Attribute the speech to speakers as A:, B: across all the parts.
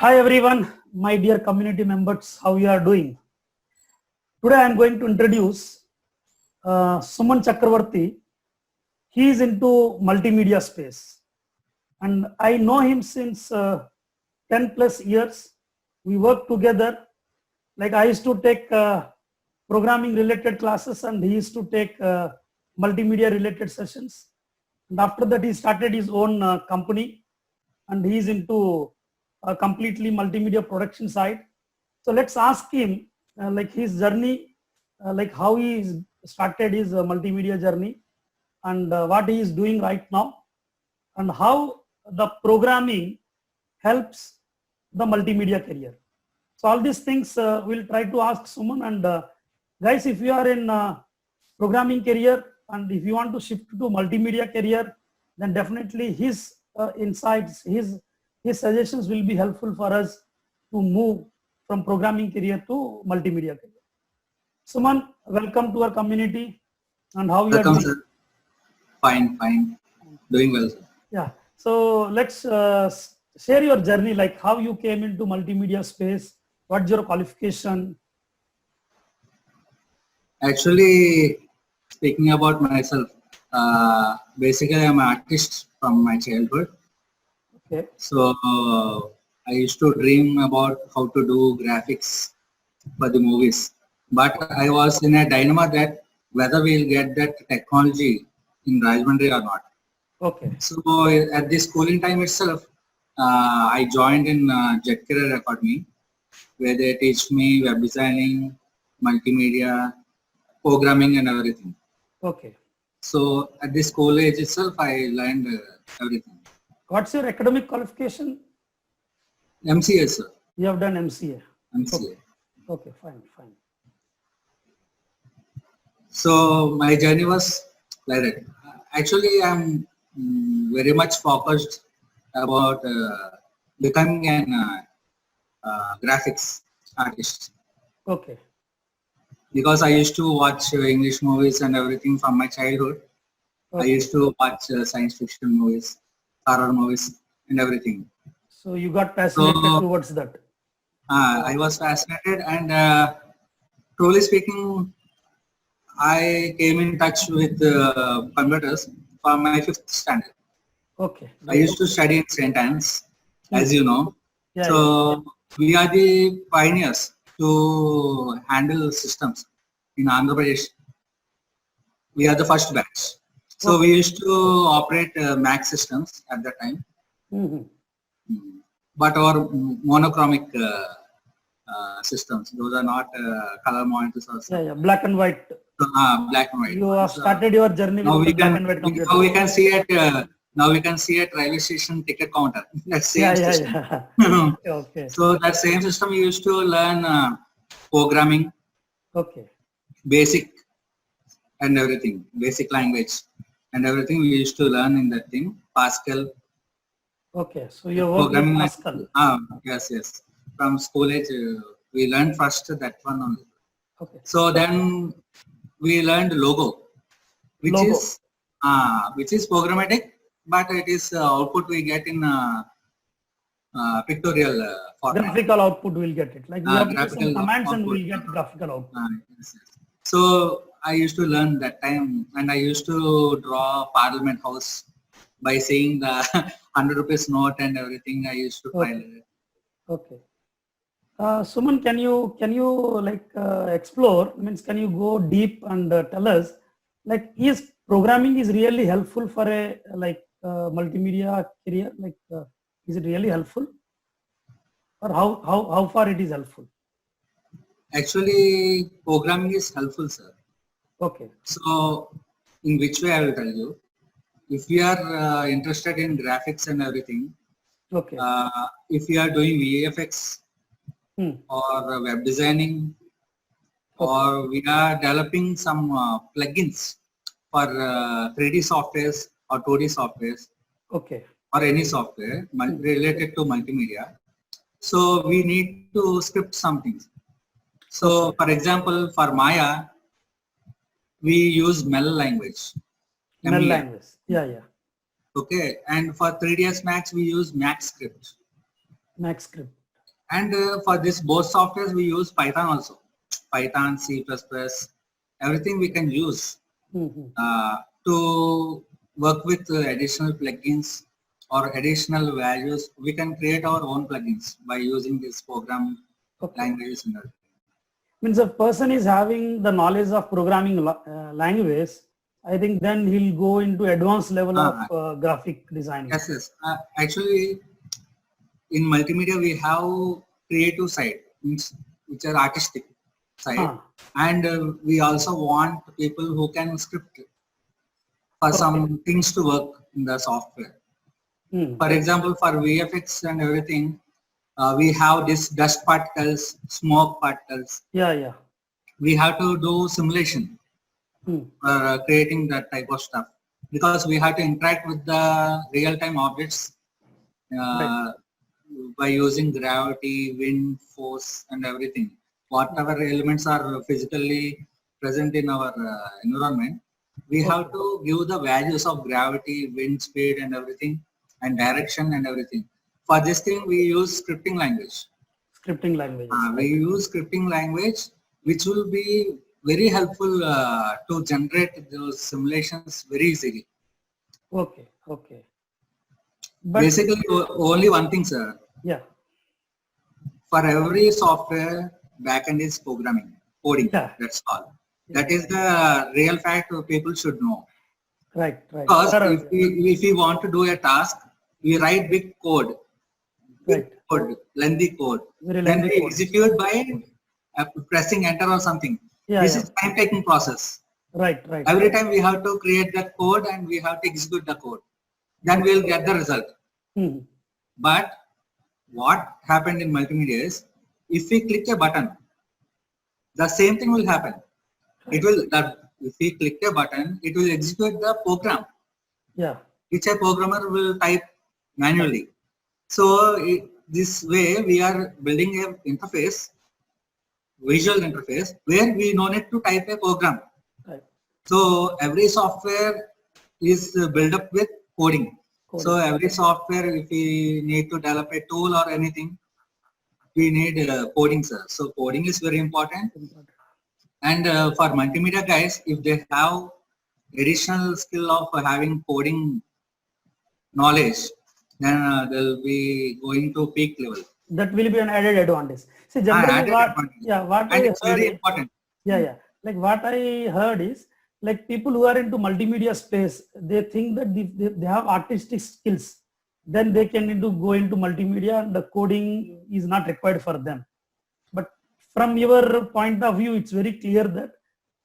A: Hi everyone, my dear community members, how you are doing? Today I am going to introduce Suman Chakravarti. He is into multimedia space and I know him since 10 plus years. We work together. Like I used to take programming related classes and he used to take multimedia related sessions. And after that he started his own company and he is into completely multimedia production side. So let's ask him like his journey, like how he started his multimedia journey and what he is doing right now and how the programming helps the multimedia career. So all these things we'll try to ask Suman. And guys, if you are in programming career and if you want to shift to multimedia career, then definitely his insights, his suggestions will be helpful for us to move from programming career to multimedia career. Suman, welcome to our community. And how you
B: Welcome,
A: are doing?
B: sir. Fine. Doing well, sir.
A: Yeah. So let's share your journey, like how you came into multimedia space. What's your qualification?
B: Actually, speaking about myself, basically I'm an artist from my childhood.
A: Okay.
B: So I used to dream about how to do graphics for the movies. But I was in a dilemma that whether we'll get that technology in Rajahmundry or not.
A: Okay.
B: So at the schooling time itself, I joined in Jet Career Academy, where they teach me web designing, multimedia, programming and everything.
A: Okay.
B: So at the school age itself, I learned everything.
A: What's your academic qualification?
B: MCA, sir.
A: You have done MCA.
B: MCA.
A: Okay, fine.
B: So my journey was like that. Actually, I'm very much focused about becoming an graphics artist.
A: Okay.
B: Because I used to watch English movies and everything from my childhood.
A: Okay.
B: I used to watch science fiction movies, horror movies and everything.
A: So you got fascinated towards that.
B: I was fascinated and truly speaking, I came in touch with computers for my 5th standard.
A: Okay.
B: I used to study in St. Anne's, as you know.
A: Yeah,
B: So we are the pioneers to handle systems in Andhra Pradesh. We are the first batch. So we used to operate Mac systems at that time. But our monochromic systems, those are not color monitors or something.
A: Yeah, black and white.
B: Black and white.
A: You have started your journey with the black and white computer.
B: Now we can see at railway station ticket counter. That same system.
A: Yeah. Okay.
B: So that same system we used to learn programming.
A: Okay.
B: Basic and everything, basic language and everything we used to learn in that thing. Pascal.
A: Okay, so you're working with Pascal.
B: Yes. From school age, we learned first that one only.
A: Okay.
B: So then we learned logo, which is programmatic, but it is output we get in pictorial format.
A: Graphical output will get it. Like we have to do some commands
B: output.
A: And we'll get graphical output.
B: Yes. So I used to learn that time, and I used to draw Parliament House by seeing the 100 rupees note and everything. I used to file it.
A: Okay. Suman, can you like explore? Means can you go deep and tell us, like, is programming is really helpful for a multimedia career? Like, is it really helpful, or how far it is helpful?
B: Actually, programming is helpful, sir.
A: Okay.
B: So, in which way I will tell you? If you are interested in graphics and everything,
A: okay.
B: If you are doing VFX or web designing, or we are developing some plugins for 3D softwares or 2D softwares,
A: okay,
B: or any software related to multimedia. So we need to script something. So, for example, for Maya, we use MEL language.
A: MEL language. Yeah.
B: Okay, and for 3ds Max we use MaxScript.
A: MaxScript.
B: And for this both softwares we use Python also. Python, C++, everything we can use to work with additional plugins or additional values. We can create our own plugins by using this program languages. And everything.
A: Means a person is having the knowledge of programming language, I think then he'll go into advanced level of graphic design.
B: Yes, yes. Actually, in multimedia we have creative side, which are artistic side, and we also want people who can script for some things to work in the software. For example, for VFX and everything, we have this dust particles, smoke particles.
A: Yeah.
B: We have to do simulation for creating that type of stuff, because we have to interact with the real-time objects by using gravity, wind, force, and everything. Whatever elements are physically present in our environment, we have to give the values of gravity, wind speed, and everything, and direction and everything. For this thing, we use scripting language.
A: Scripting language.
B: We use scripting language, which will be very helpful to generate those simulations very easily.
A: Okay. But
B: basically, only one thing, sir.
A: Yeah.
B: For every software, backend is programming, coding. Yeah. That's all. Yeah. That is the real fact people should know.
A: Right.
B: Because if we want to do a task, we write big code. Lengthy code. Then we execute by pressing enter or something. This is time-taking process.
A: Right.
B: Every time we have to create that code and we have to execute the code. Then we will get the result. But what happened in multimedia is, if we click a button, the same thing will happen. It will. If we click a button, it will execute the program.
A: Yeah.
B: Which a programmer will type manually. So this way we are building a interface, visual interface, where we no need to type a program.
A: Right.
B: So every software is built up with coding. So every software, if we need to develop a tool or anything, we need coding, sir. So coding is very important. And for multimedia guys, if they have additional skill of having coding knowledge, then they'll be going to peak level.
A: That will be an added advantage. See, generally,
B: very important.
A: Yeah. Like what I heard is, like people who are into multimedia space, they think that they have artistic skills, then they can go into multimedia and the coding is not required for them. But from your point of view, it's very clear that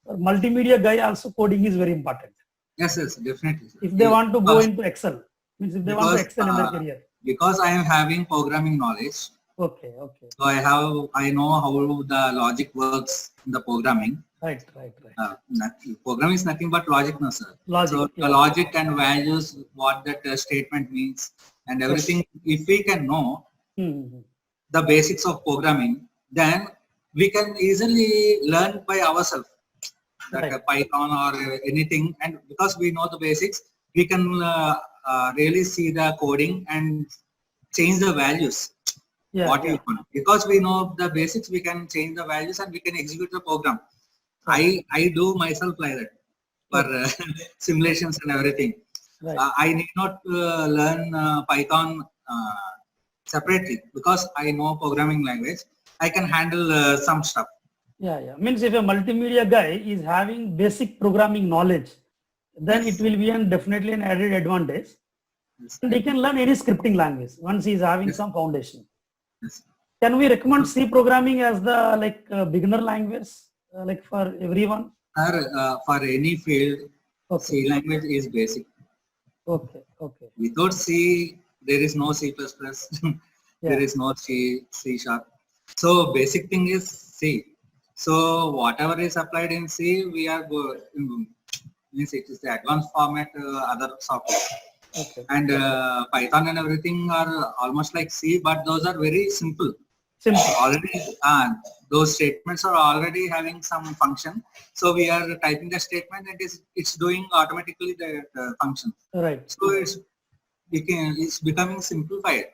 A: multimedia guy also coding is very important.
B: Yes, definitely.
A: If they want to go into Excel, means if they want to excel in their career.
B: Because I am having programming knowledge.
A: Okay.
B: So I know how the logic works in the programming.
A: Right.
B: Program is nothing but logic, no, sir. So the logic and values, what that statement means, and everything. If we can know the basics of programming, then we can easily learn by ourselves. That Python or anything, and because we know the basics, we can really see the coding and change the values. You want. Because we know the basics, we can change the values and we can execute the program. I do myself like that for simulations and everything. I need not learn Python separately, because I know programming language. I can handle some stuff.
A: Yeah. Means if a multimedia guy is having basic programming knowledge, then it will be definitely an added advantage. And he can learn any scripting language once he is having some foundation. Can we recommend C programming as the beginner language, like for everyone?
B: For any field, C language is basic.
A: Okay.
B: Without C, there is no C++. There is no C#. So basic thing is C. So whatever is applied in C, we are means it is the advanced format, other software. And Python and everything are almost like C, but those are very simple. Already, those statements are already having some function. So we are typing the statement and it's doing automatically the function.
A: Right.
B: So it's becoming simplified.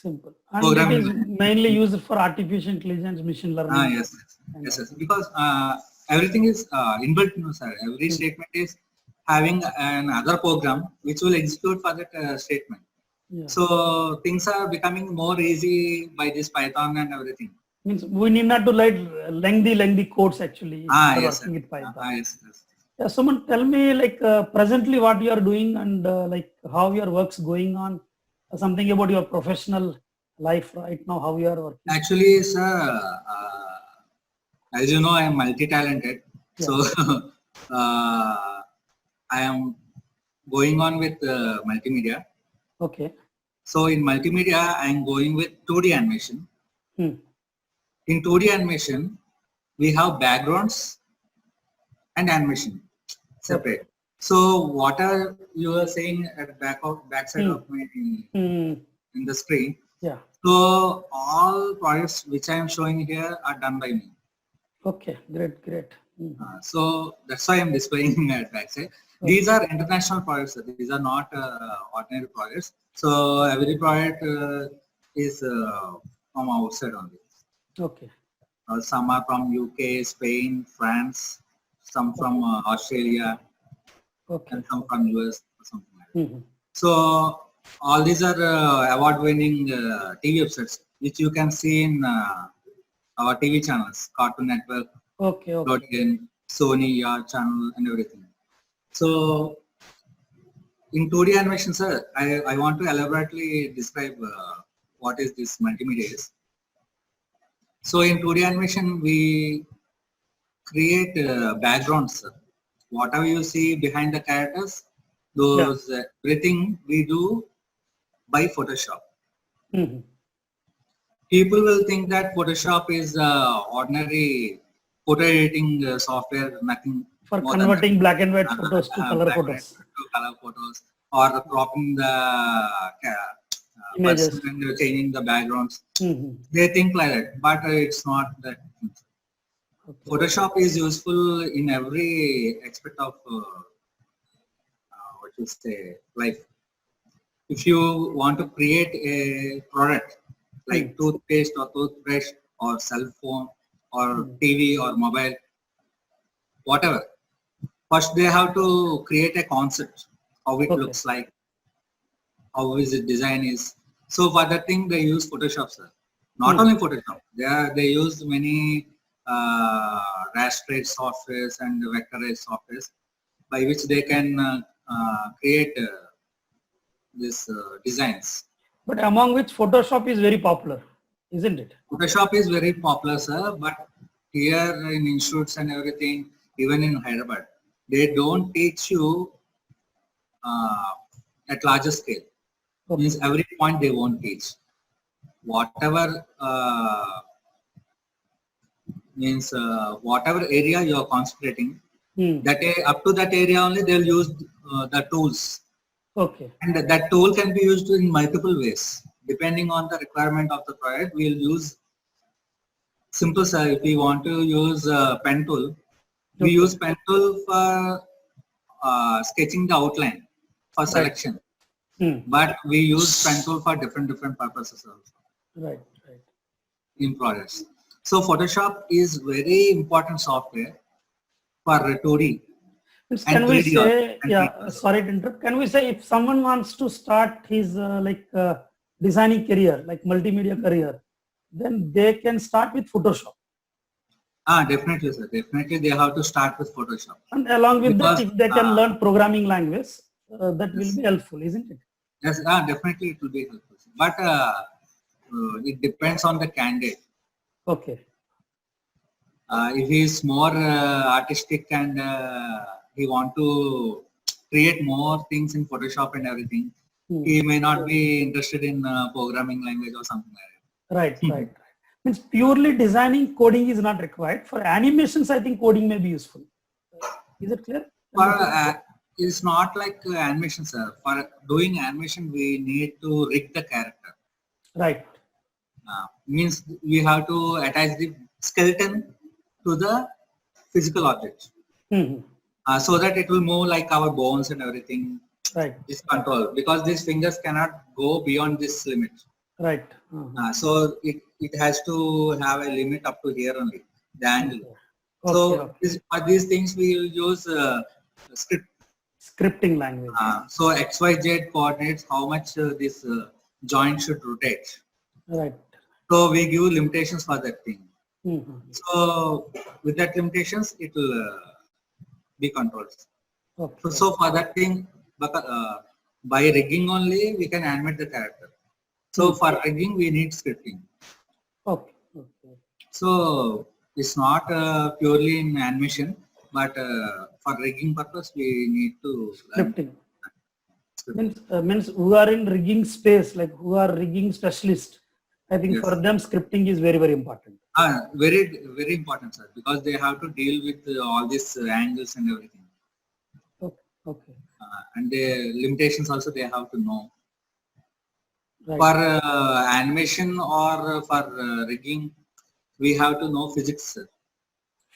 A: Simple. And it
B: programming
A: is
B: language.
A: mainly used for artificial intelligence, machine learning.
B: Yes,
A: and
B: yes,
A: all.
B: yes. Because everything is inbuilt, sir. Every statement is having another program which will execute for that statement.
A: Yeah.
B: So things are becoming more easy by this Python and everything.
A: Means we need not to write lengthy codes actually. for
B: Yes,
A: working
B: sir.
A: with Python.
B: Yes, yes.
A: Yeah, someone tell me like presently what you are doing and like how your work's going on. Something about your professional life right now, how you are working.
B: Actually, sir, as you know, I am multi-talented.
A: Yeah.
B: So I am going on with multimedia.
A: Okay.
B: So in multimedia, I am going with 2D animation.
A: Hmm.
B: In 2D animation, we have backgrounds and animation separate. So what are you are saying at backside of my
A: Hmm.
B: in the screen?
A: Yeah.
B: So all projects which I am showing here are done by me.
A: Okay. Great. Hmm.
B: So that's why I'm displaying at backside. These are international projects. These are not ordinary projects. So every project is from outside only.
A: Okay.
B: Some are from UK, Spain, France, some from Australia,
A: Okay.
B: and some from US or something like that.
A: Hmm.
B: So all these are award-winning TV websites, which you can see in our TV channels, Cartoon Network,
A: Okay.
B: Nickelodeon, Sony, channel, and everything. So in 2D animation, sir, I want to elaborately describe what is this multimedia is. So in 2D animation, we create backgrounds. Whatever you see behind the characters, those everything we do by Photoshop.
A: Hmm.
B: People will think that Photoshop is ordinary photo editing software, nothing
A: For
B: more than that.
A: converting black and white photos to color
B: Black and
A: photos.
B: white to color photos, or cropping the
A: Images.
B: person and changing the backgrounds.
A: Hmm.
B: They think like that, but it's not that.
A: Okay.
B: Photoshop is useful in every aspect of what you say life. If you want to create a product like toothpaste or toothbrush or cell phone or TV or mobile, whatever, first they have to create a concept, how it looks like, how is the design is. So for that thing they use Photoshop, sir. Not only Photoshop, they use many rasterized softwares and vectorized softwares by which they can create these designs.
A: But among which Photoshop is very popular, isn't it?
B: Photoshop is very popular, sir, but here in institutes and everything, even in Hyderabad, they don't teach you at larger scale. Means every point they won't teach. Whatever whatever area you are concentrating, that up to that area only they'll use the tools.
A: Okay.
B: And that tool can be used in multiple ways. Depending on the requirement of the project, we'll use simple, sir. If we want to use pen tool, we use pen tool for sketching the outline for selection. But we use pen tool for different purposes also.
A: Right.
B: In projects. So Photoshop is very important software for 2D.
A: Can we say, sorry to interrupt, can we say if someone wants to start his designing career, like multimedia career, then they can start with Photoshop?
B: Definitely, sir. Definitely they have to start with Photoshop.
A: And along with that, if they can learn programming language, that will be helpful, isn't it?
B: Yes, definitely it will be helpful. But it depends on the candidate.
A: Okay.
B: If he is more artistic and he want to create more things in Photoshop and everything, he may not be interested in programming language or something like that.
A: Right. Means purely designing, coding is not required. For animations, I think coding may be useful. Is it clear?
B: It's not like animation, sir. For doing animation, we need to rig the character.
A: Right.
B: Means we have to attach the skeleton to the physical object. So that it will move like our bones and everything.
A: Right.
B: Is controlled because these fingers cannot go beyond this limit.
A: Right.
B: So it has to have a limit up to here only, the angle.
A: Okay.
B: So
A: Okay.
B: for these things we will use script.
A: Scripting language.
B: So XYZ coordinates how much this joint should rotate.
A: Right.
B: So we give limitations for that thing.
A: Mhm.
B: So with that limitations, it will be controlled.
A: Okay.
B: So for that thing, by rigging only we can animate the character. So for rigging we need scripting.
A: Okay. Okay.
B: So it's not purely in animation, but for rigging purpose we need to learn
A: Scripting.
B: scripting.
A: Means who are in rigging space, like who are rigging specialists. I think
B: Yes.
A: for them scripting is very, very important.
B: Very important, sir, because they have to deal with all these angles and everything.
A: Okay. Okay.
B: And the limitations also they have to know.
A: Right.
B: For animation or for rigging, we have to know physics, sir.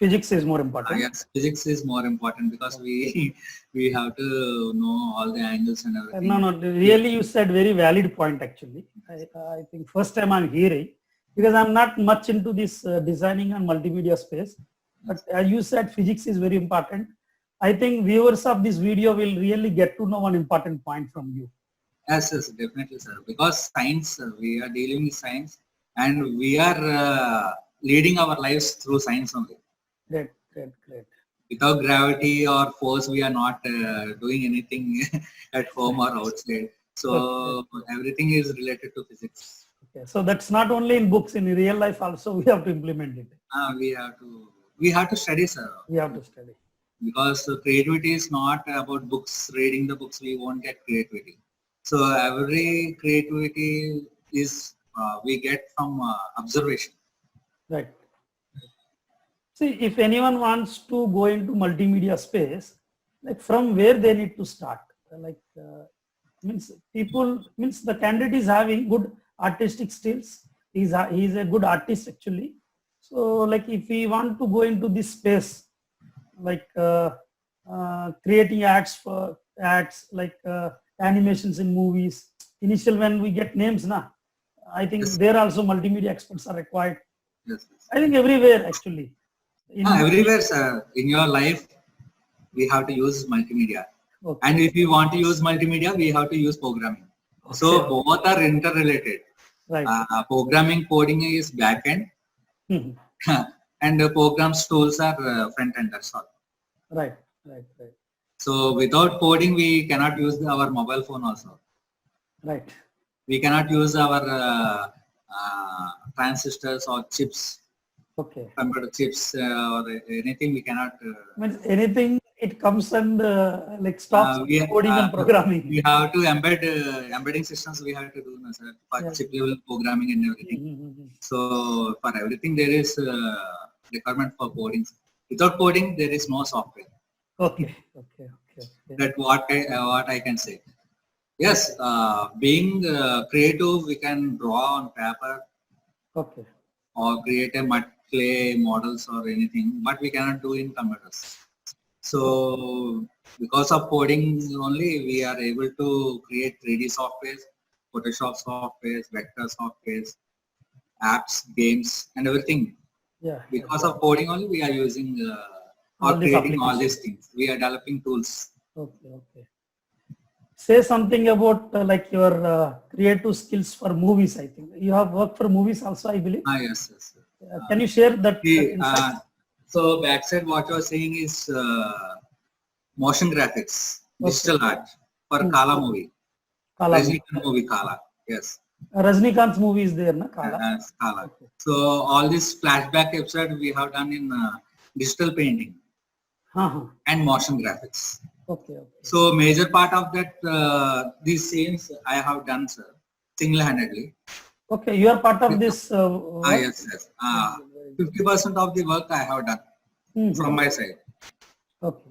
A: Physics is more important.
B: Yes, physics is more important because we we have to know all the angles and everything.
A: No, really you said very valid point actually. I think first time I'm hearing, because I'm not much into this designing and multimedia space, but as you said physics is very important. I think viewers of this video will really get to know one important point from you.
B: Yes, definitely, sir. Because science, we are dealing with science, and we are leading our lives through science only.
A: Great, great, great.
B: Without gravity or force, we are not doing anything at home or outside. So everything is related to physics.
A: Okay, so that's not only in books; in real life also we have to implement it.
B: We have to study, sir.
A: We have to study.
B: Because creativity is not about books. Reading the books, we won't get creativity. So every creativity is we get from observation.
A: Right. See, if anyone wants to go into multimedia space, like from where they need to start, like means the candidate is having good artistic skills. He's a good artist actually. So like if we want to go into this space, like creating ads like animations in movies. Initial when we get names, I think there also multimedia experts are required.
B: Yes.
A: I think everywhere actually.
B: Everywhere, sir. In your life, we have to use multimedia. Okay. And if we want to use multimedia, we have to use programming. Okay. So both are interrelated.
A: Right.
B: Programming, coding is backend, and programs tools are front end. That's all.
A: Right.
B: So without coding, we cannot use our mobile phone also.
A: Right.
B: We cannot use our transistors or chips.
A: Okay.
B: Computer chips or anything we cannot.
A: Means anything it comes and like stops coding and programming.
B: We have to embed embedding systems. We have to do for chip level programming and everything. So for everything there is requirement for coding. Without coding, there is no software.
A: Okay.
B: That's what I can say. Yes, being creative, we can draw on paper.
A: Okay.
B: Or create a mud clay models or anything, but we cannot do in computers. So because of coding only, we are able to create 3D softwares, Photoshop softwares, vector softwares, apps, games, and everything.
A: Yeah.
B: Because of coding only, we are using or creating all these things. We are developing tools.
A: Okay. Say something about like your creative skills for movies. I think you have worked for movies also, I believe.
B: Yes.
A: Can you share that?
B: So backside, what you are saying is motion graphics, digital art for Kala movie. Rajnikant movie Kala. Yes.
A: Rajnikant's movie is there, na Kala.
B: Yes, Kala. Okay. So all this flashback episode we have done in digital painting and motion graphics.
A: Okay.
B: So major part of that these scenes I have done, sir, single-handedly.
A: Okay, you are part of this.
B: Yes. 50% of the work I have done from my side.
A: Okay.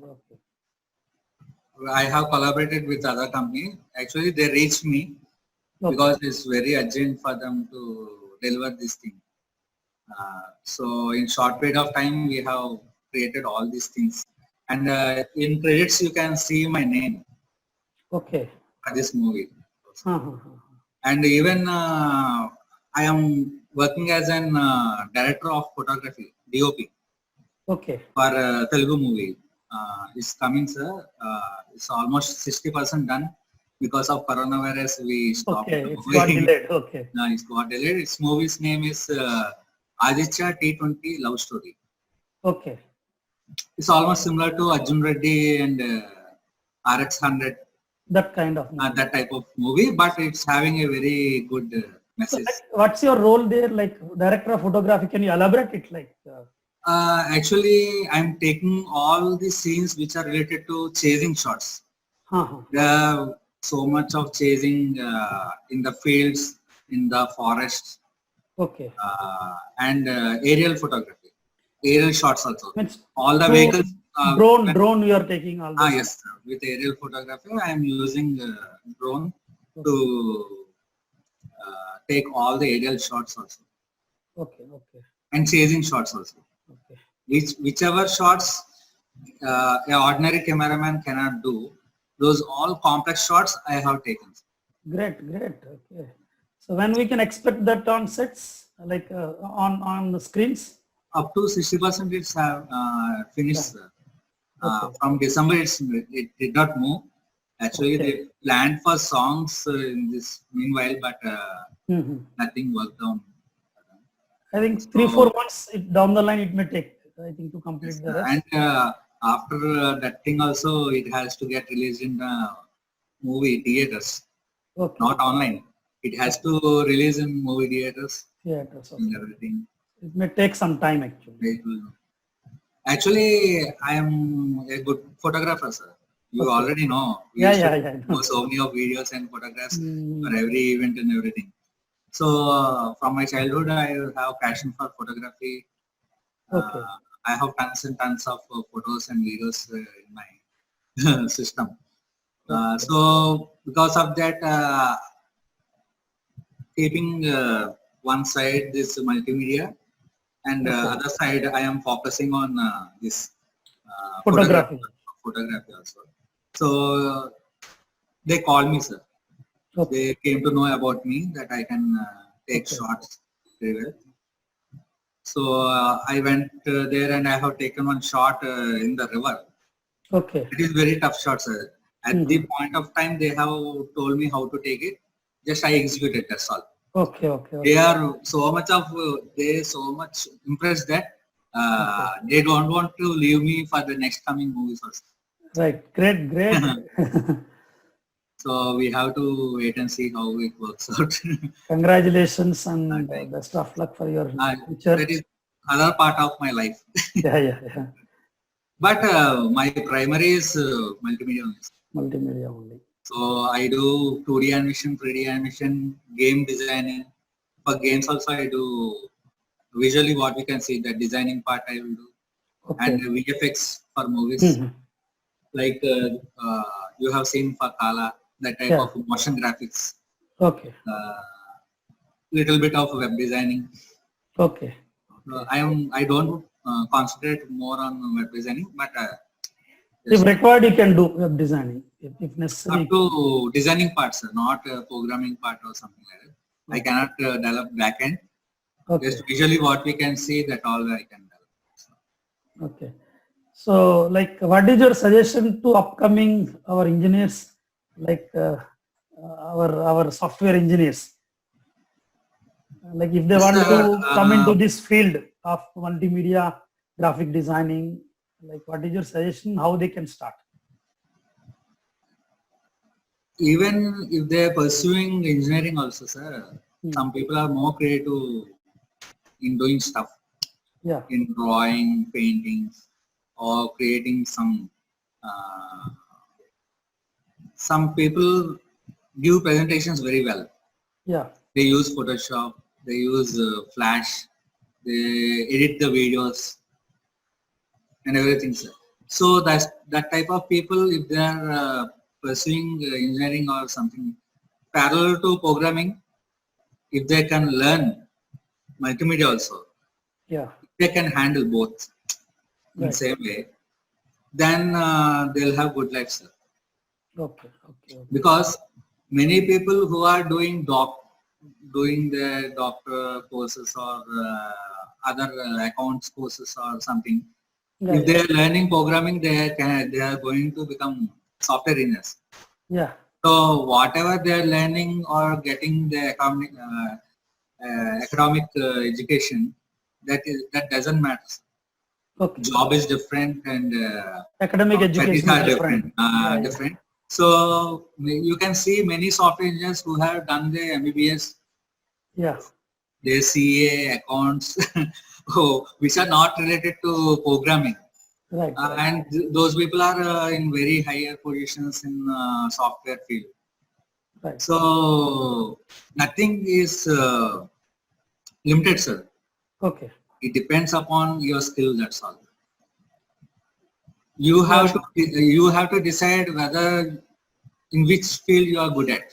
B: I have collaborated with other company. Actually, they reached me because it's very urgent for them to deliver this thing. So in short period of time, we have created all these things. And in credits, you can see my name.
A: Okay.
B: For this movie. And even I am working as an director of photography, DOP,
A: Okay.
B: for Telugu movie. It's coming, sir. It's almost 60% done. Because of coronavirus, we stopped.
A: Okay. It's got delayed. Okay.
B: No, it's got delayed. Its movie's name is Aditya T20 Love Story.
A: Okay.
B: It's almost similar to Arjun Reddy and RX100,
A: That kind of movie.
B: that type of movie, but it's having a very good
A: So,
B: message.
A: like, what's your role there? Like director of photography? Can you elaborate it? Like.
B: Actually, I'm taking all the scenes which are related to chasing shots. There are so much of chasing in the fields, in the forests,
A: Okay.
B: and aerial photography, aerial shots also.
A: Means
B: All the
A: through
B: vehicles.
A: drone you are taking all this.
B: Yes, sir. With aerial photography, I am using drone to take all the aerial shots also,
A: Okay. Okay.
B: and chasing shots also.
A: Okay.
B: Whichever shots an ordinary cameraman cannot do, those all complex shots I have taken.
A: Great. Great. Okay. So when we can expect that on sets, like on the screens?
B: Up to 60% it's finished. Sir.
A: Okay.
B: From December, it did not move. Actually,
A: Okay.
B: they planned for songs in this meanwhile, but nothing worked out.
A: I think 3-4 months down the line it may take. I think to complete the rest.
B: And after that thing also, it has to get released in the movie theaters,
A: Okay.
B: not online. It has to release in movie theaters
A: Theaters.
B: and
A: Okay.
B: everything.
A: It may take some time actually.
B: It will. Actually, I am a good photographer, sir. You
A: Okay.
B: already know. We
A: Yeah.
B: used to
A: Yeah.
B: do so many of videos and photographs
A: Mm.
B: for every event and everything. So from my childhood, I have passion for photography.
A: Okay.
B: I have tons and tons of photos and videos in my system. So because of that, keeping one side this multimedia, and
A: Okay.
B: other side I am focusing on this
A: Photography.
B: photography also. So they called me, sir.
A: Okay.
B: They came to know about me that I can take
A: Okay.
B: shots very well. So I went there and I have taken one shot in the river.
A: Okay.
B: It is very tough shot, sir. At the point of time they have told me how to take it. Just I executed, that's all.
A: Okay. Okay.
B: They are so much of impressed that they don't want to leave me for the next coming movies also.
A: Right. Great. Great.
B: So we have to wait and see how it works out.
A: Congratulations and best of luck for your future.
B: That is other part of my life.
A: Yeah.
B: But my primary is multimedia only.
A: Multimedia only.
B: So I do 2D animation, 3D animation, game designing. For games also I do visually what we can see, the designing part I will do.
A: Okay.
B: And VFX for movies. Like you have seen for Kala, that type of motion graphics.
A: Okay.
B: Little bit of web designing.
A: Okay.
B: I don't concentrate more on web designing, but
A: if required, you can do web designing if necessary.
B: up to designing parts, not programming part or something like that. I cannot develop backend.
A: Okay.
B: Just visually what we can see, that all I can develop.
A: Okay. So, like, what is your suggestion to upcoming our engineers, like our software engineers? Like, if they want to come into this field of multimedia graphic designing, like, what is your suggestion? How they can start?
B: Even if they are pursuing engineering also, sir, some people are more creative in doing stuff.
A: Yeah.
B: In drawing, paintings, or creating some people give presentations very well.
A: Yeah.
B: They use Photoshop, they use Flash, they edit the videos and everything, sir. So that's that type of people, if they are pursuing engineering or something parallel to programming, if they can learn multimedia also,
A: Yeah.
B: they can handle both in the same way, then they'll have good life, sir.
A: Okay.
B: Because many people who are doing the doctor courses or other accounts courses or something.
A: Yeah,
B: If they are learning programming, they are going to become software engineers.
A: yeah,
B: So whatever they are learning or getting the academic education, that doesn't matter.
A: okay.
B: Job is different and
A: Academic
B: studies
A: education is
B: are
A: different.
B: different.
A: Yeah, yeah,
B: Different. So you can see many software engineers who have done the MBBS,
A: yeah,
B: their CA accounts, which are not related to programming.
A: right, right,
B: And those people are in very higher positions in software field.
A: right.
B: So nothing is limited, sir.
A: Okay.
B: It depends upon your skill. That's all. You have to decide whether in which field you are good at.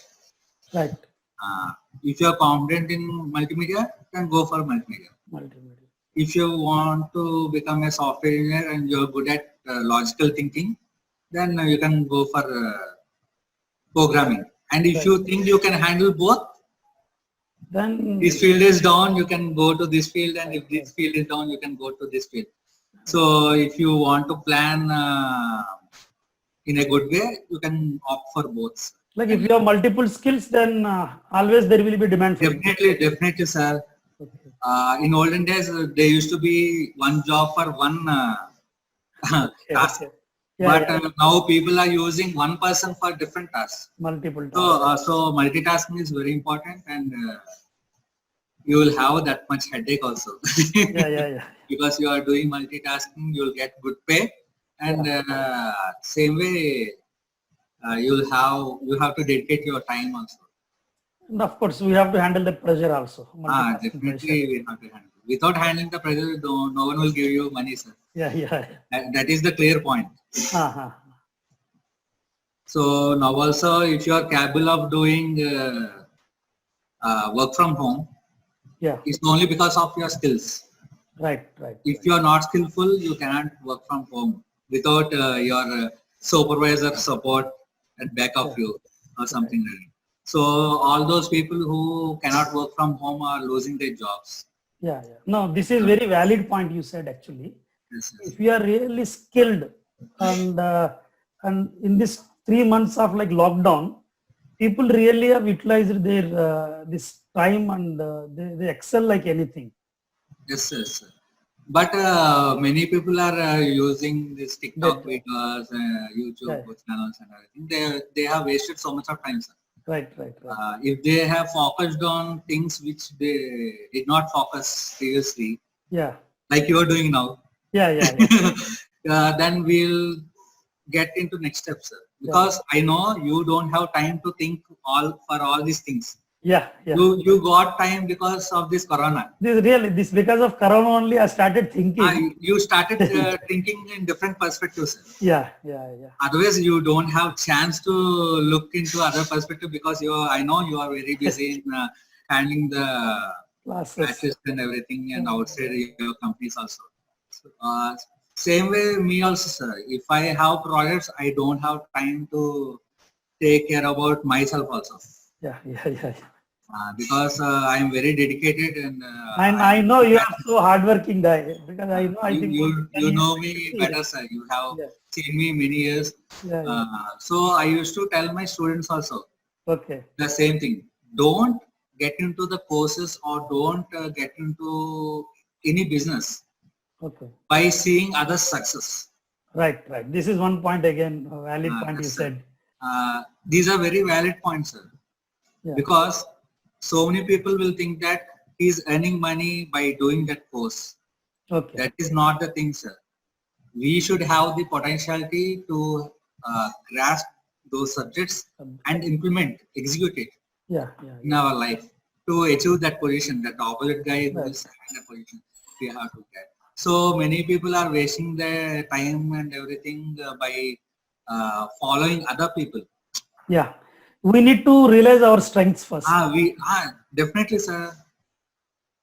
A: Right.
B: If you are confident in multimedia, then go for multimedia.
A: Multimedia.
B: If you want to become a software engineer and you're good at logical thinking, then you can go for programming. And if you think you can handle both,
A: Then
B: this field is down, you can go to this field, and if this field is down, you can go to this field. So if you want to plan in a good way, you can opt for both.
A: like if you have multiple skills, then always there will be demand for it.
B: Definitely, sir.
A: Okay.
B: In olden days, there used to be one job for one task.
A: Okay. Yeah,
B: But now people are using one person for different tasks.
A: multiple tasks.
B: So multitasking is very important, and you will have that much headache also.
A: Yeah.
B: Because you are doing multitasking, you will get good pay, and same way you have to dedicate your time also.
A: And of course, we have to handle the pressure also. Multitasking
B: Definitely
A: pressure.
B: we have to handle. Without handling the pressure, no one will give you money, sir.
A: Yeah.
B: That is the clear point.
A: Uh-huh.
B: So now also, if you are capable of doing work from home,
A: Yeah.
B: it's only because of your skills.
A: Right.
B: If you are not skillful, you cannot work from home without your supervisor support at back of you or something like that. So all those people who cannot work from home are losing their jobs.
A: Yeah. No, this is very valid point you said actually.
B: Yes.
A: If you are really skilled and in this 3 months of like lockdown, people really have utilized their this time and they excel like anything.
B: Yes. But many people are using this TikTok videos, YouTube channels and everything. They have wasted so much of time, sir.
A: Right.
B: If they have focused on things which they did not focus previously,
A: Yeah.
B: like you are doing now,
A: Yeah.
B: then we'll get into next step, sir. Because I know you don't have time to think for all these things.
A: Yeah.
B: You got time because of this corona.
A: This because of corona only I started thinking.
B: You started thinking in different perspectives, sir.
A: Yeah.
B: Otherwise, you don't have chance to look into other perspective because I know you are very busy in handling the classes and everything and outside your companies also. Same way me also, sir. If I have projects, I don't have time to take care about myself also.
A: Yeah.
B: Because I am very dedicated and
A: I know you are so hardworking guy because I know. I think
B: you know me better, sir. You have seen me many years.
A: Yeah.
B: So I used to tell my students also
A: Okay.
B: the same thing. Don't get into the courses or don't get into any business by seeing others' success.
A: Right. This is one point again, a valid point you said.
B: These are very valid points, sir.
A: Yeah.
B: Because so many people will think that he is earning money by doing that course.
A: Okay.
B: That is not the thing, sir. We should have the potentiality to grasp those subjects and implement, execute it in our life to achieve that position, that opposite guy who is in that position. We have to get. So many people are wasting their time and everything by following other people.
A: Yeah. We need to realize our strengths first.
B: Definitely, sir.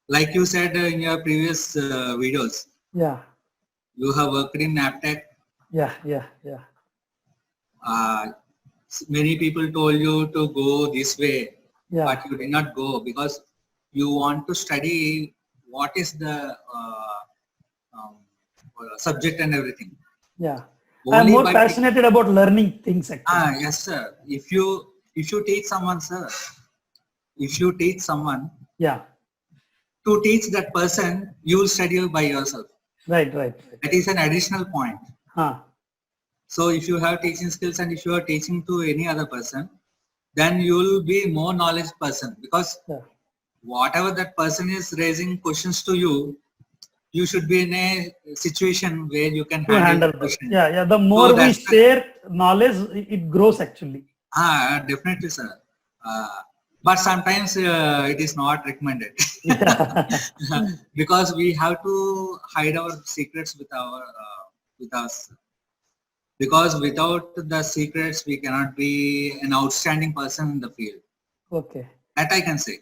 B: Like you said in your previous videos.
A: Yeah.
B: You have worked in NAPTEC.
A: Yeah.
B: Many people told you to go this way,
A: Yeah.
B: but you did not go because you want to study what is the um, subject and everything.
A: Yeah. I'm
B: Only
A: more
B: by
A: passionate about learning things actually.
B: yes, sir. If you teach someone, sir, if you teach someone
A: Yeah.
B: to teach that person, you will study by yourself.
A: Right, right, right.
B: That is an additional point.
A: Huh.
B: So if you have teaching skills and if you are teaching to any other person, then you will be more knowledge person because
A: Yeah.
B: whatever that person is raising questions to you, you should be in a situation where you can
A: To
B: handle
A: handle
B: the
A: that.
B: question.
A: Yeah, yeah. The more we
B: that's the-
A: share knowledge, it grows actually.
B: Definitely, sir. But sometimes it is not recommended
A: Yeah.
B: because we have to hide our secrets with us. Because without the secrets, we cannot be an outstanding person in the field.
A: Okay.
B: That I can say.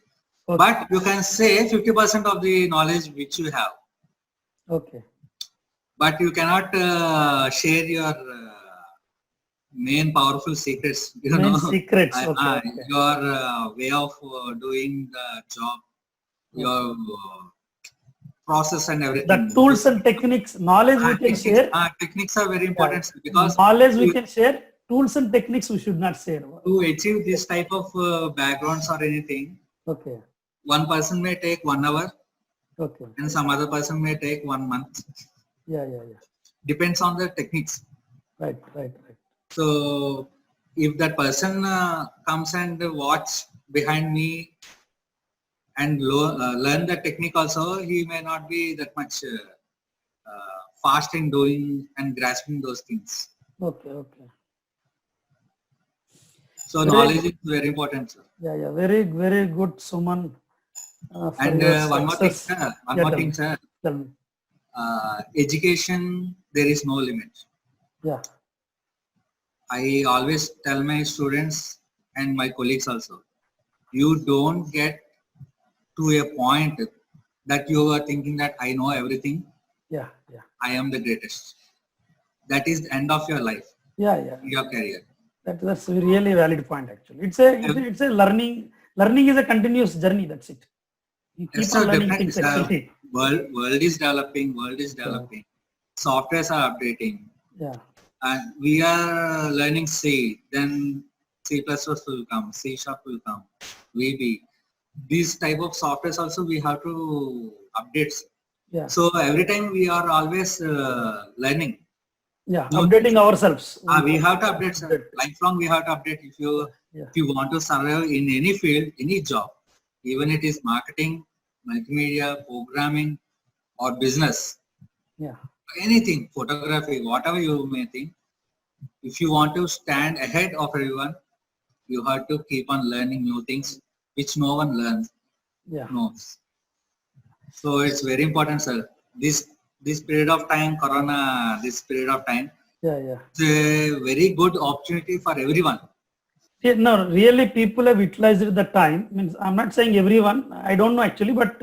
A: Okay.
B: But you can say 50% of the knowledge which you have.
A: Okay.
B: But you cannot share your main powerful secrets. You
A: Main
B: know,
A: secrets. Okay. Okay.
B: your way of doing the job, your process and everything.
A: The tools and techniques, knowledge we can share.
B: Techniques are very important because
A: Knowledge we can share. Tools and techniques we should not share.
B: to achieve this type of backgrounds or anything,
A: Okay.
B: one person may take 1 hour
A: Okay.
B: and some other person may take 1 month.
A: Yeah, yeah, yeah.
B: Depends on the techniques.
A: Right, right, right.
B: So if that person comes and watch behind me and learn the technique also, he may not be that much fast in doing and grasping those things.
A: Okay, okay.
B: So
A: Very
B: knowledge is very important, sir.
A: Yeah, yeah. Very, very good, Suman. For
B: And
A: your
B: one more thing,
A: success.
B: sir. One
A: Yeah,
B: more
A: tell
B: thing,
A: me.
B: sir.
A: Tell me.
B: Education, there is no limit.
A: Yeah.
B: I always tell my students and my colleagues also, you don't get to a point that you are thinking that I know everything,
A: Yeah, yeah.
B: I am the greatest. That is the end of your life,
A: Yeah, yeah.
B: your career.
A: That's a really valid point actually. It's a learning. Learning is a continuous journey. That's it. You keep
B: Yes,
A: on
B: sir,
A: learning
B: definitely,
A: things
B: sir.
A: actually.
B: World is developing, softwares are updating,
A: Yeah.
B: and we are learning C, then C++ will come, C# will come, VB. These type of softwares also we have to update.
A: Yeah.
B: So every time we are always learning.
A: Yeah.
B: No,
A: Updating ourselves.
B: we have to update, sir. Lifelong we have to update.
A: Yeah.
B: If you want to survive in any field, any job, even it is marketing, multimedia, programming, or business,
A: Yeah.
B: anything, photography, whatever you may think, if you want to stand ahead of everyone, you have to keep on learning new things which no one learns,
A: Yeah.
B: knows. So it's very important, sir. This period of time, Corona, this period of time,
A: Yeah. Yeah.
B: it's a very good opportunity for everyone.
A: Yeah, no, really people have utilized the time. Means I'm not saying everyone, I don't know actually, but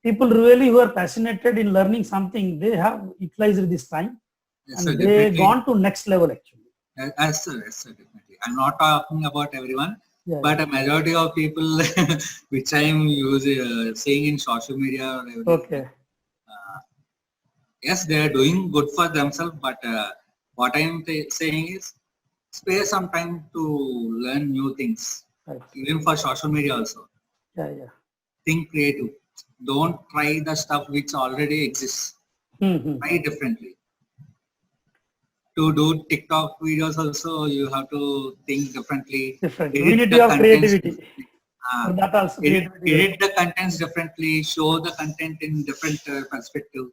A: people really who are passionate in learning something, they have utilized this time
B: Yes,
A: and
B: sir,
A: they
B: definitely.
A: gone to next level actually.
B: Yes, sir, definitely. I'm not talking about everyone,
A: Yeah,
B: but a majority of people which I'm seeing in social media or everything,
A: Okay.
B: yes, they are doing good for themselves, but what I'm saying is spare some time to learn new things,
A: Right.
B: even for social media also.
A: Yeah, yeah.
B: Think creative. Don't try the stuff which already exists.
A: Mm-hmm.
B: Try differently. To do TikTok videos also, you have to think differently.
A: Different.
B: Edit
A: We need
B: the
A: to have
B: contents
A: creativity.
B: differently.
A: For that also creativity.
B: Edit the contents differently, show the content in different perspective,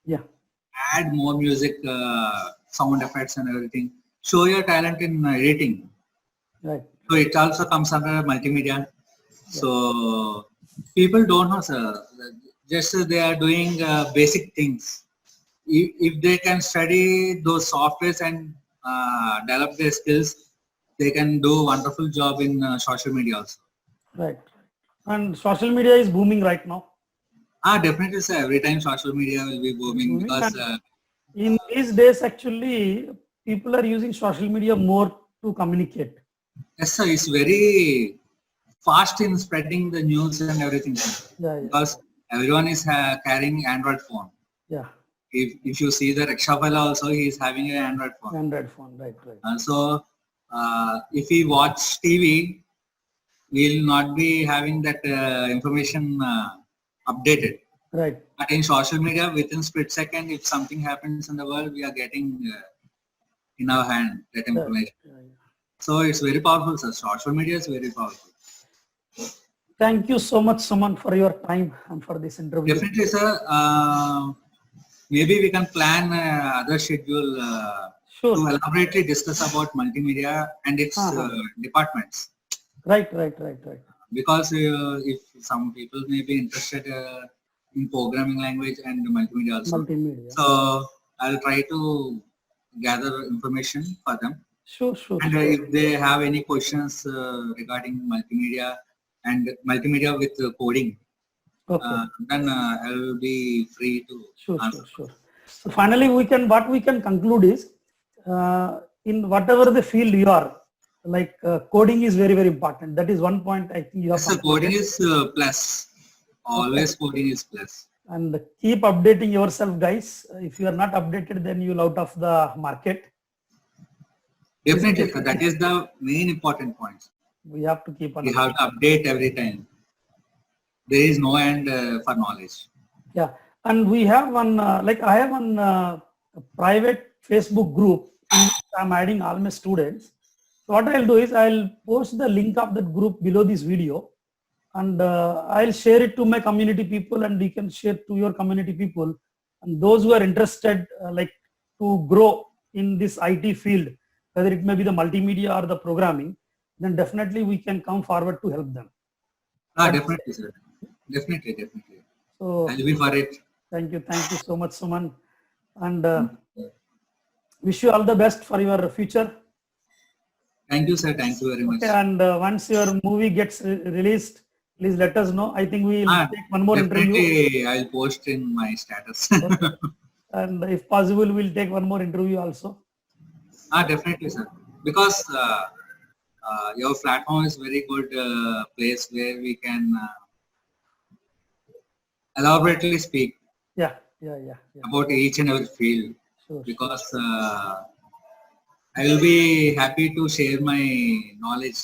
A: Yeah.
B: add more music, sound effects and everything. Show your talent in editing.
A: Right.
B: So it also comes under multimedia. So people don't know, sir. Just they are doing basic things. If they can study those softwares and develop their skills, they can do a wonderful job in social media also.
A: Right. And social media is booming right now.
B: Definitely, sir. Every time social media will be booming because
A: In these days, actually, people are using social media more to communicate.
B: Yes, sir. It's very fast in spreading the news and everything, sir.
A: Yeah,
B: Because everyone is carrying Android phone.
A: yeah.
B: If you see the rickshaw fella also, he is having an Android phone.
A: Android phone, right.
B: So if we watch TV, we'll not be having that information updated.
A: Right.
B: But in social media, within split second, if something happens in the world, we are getting in our hand that information.
A: Yeah.
B: So it's very powerful, sir. Social media is very powerful.
A: Thank you so much, Suman, for your time and for this interview.
B: Definitely, sir. Maybe we can plan other schedule
A: Sure.
B: to elaborately discuss about multimedia and its departments.
A: Right.
B: Because if some people may be interested in programming language and multimedia also.
A: Multimedia.
B: So I'll try to gather information for them.
A: Sure.
B: And if they have any questions regarding multimedia and multimedia with coding,
A: Okay.
B: then I will be free to answer.
A: Sure. So finally, what we can conclude is, in whatever the field you are, like coding is very important. That is one point I think you have.
B: Yes, sir, coding is plus. Always coding is plus.
A: And keep updating yourself, guys. If you are not updated, then you'll out of the market.
B: Definitely, sir. That is the main important point.
A: We have to keep on.
B: We have to update every time. There is no end for knowledge.
A: Yeah, and we have one, I have one private Facebook group in which I'm adding all my students. So what I'll do is I'll post the link of that group below this video, and I'll share it to my community people, and we can share to your community people, and those who are interested to grow in this IT field, whether it may be the multimedia or the programming, then definitely we can come forward to help them.
B: Definitely, sir. Definitely.
A: So
B: I'll be for it.
A: thank you so much, Suman, and wish you all the best for your future.
B: Thank you, sir. Thank you very much.
A: Okay, and once your movie gets released, please let us know. I think we will take one more interview.
B: Definitely, I'll post in my status.
A: Okay. And if possible, we'll take one more interview also.
B: Definitely, sir. Because your platform is very good place where we can elaborately speak
A: Yeah.
B: about each and every field.
A: Sure.
B: Because I will be happy to share my knowledge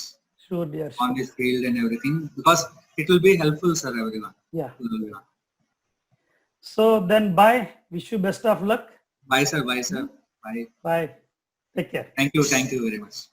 A: Sure, dear.
B: on this field and everything, because it will be helpful, sir, everyone.
A: Yeah. So then, bye. Wish you best of luck.
B: Bye, sir. Bye.
A: Bye. Take care.
B: Thank you very much.